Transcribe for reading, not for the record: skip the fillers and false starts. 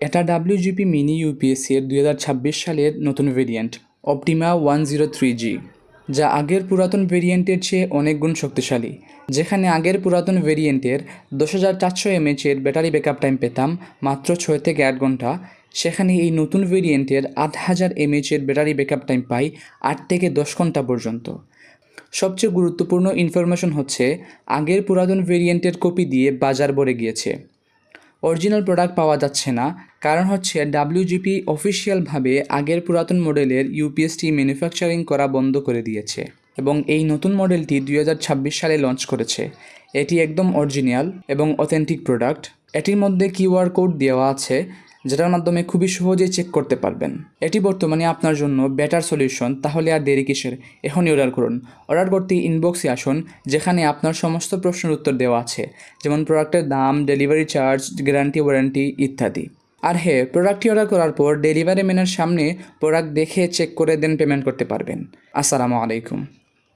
এটা WGP mini UPSC এর 2026 সালের নতুন ভেরিয়েন্ট অপটিমা 103G, যা আগের পুরাতন ভেরিয়েন্টের চেয়ে অনেক গুণ শক্তিশালী। যেখানে আগের পুরাতন ভেরিয়েন্টের 10,400 mAh ব্যাটারি ব্যাকআপ টাইম পেতাম মাত্র 6 থেকে 8 ঘন্টা, সেখানে এই নতুন ভেরিয়েন্টের 8,000 mAh ব্যাটারি ব্যাকআপ টাইম পাই 8 থেকে 10 ঘন্টা পর্যন্ত। সবচেয়ে গুরুত্বপূর্ণ ইনফরমেশন হচ্ছে, আগের পুরাতন ভেরিয়েন্টের কপি দিয়ে বাজার ভরে গিয়েছে। অরিজিনাল প্রোডাক্ট পাওয়া যাচ্ছে না, কারণ হচ্ছে WGP অফিসিয়ালভাবে আগের পুরাতন মডেলের ইউপিএসটি ম্যানুফ্যাকচারিং করা বন্ধ করে দিয়েছে এবং এই নতুন মডেলটি 2026 সালে লঞ্চ করেছে। এটি একদম অরিজিনাল এবং অথেন্টিক প্রোডাক্ট। এটির মধ্যে কিউআর কোড দেওয়া আছে, যেটার মাধ্যমে খুবই সহজেই চেক করতে পারবেন। এটি বর্তমানে আপনার জন্য বেটার সলিউশন। তাহলে আর দেরি কিসের, এখনই অর্ডার করুন। অর্ডার করতে ইনবক্সে আসুন, যেখানে আপনার সমস্ত প্রশ্নের উত্তর দেওয়া আছে, যেমন প্রোডাক্টের দাম, ডেলিভারি চার্জ, গ্যারান্টি, ওয়ারেন্টি ইত্যাদি। আর হ্যাঁ, প্রোডাক্টটি অর্ডার করার পর ডেলিভারি ম্যানের সামনে প্রোডাক্ট দেখে চেক করে দেন পেমেন্ট করতে পারবেন। আসসালামু আলাইকুম।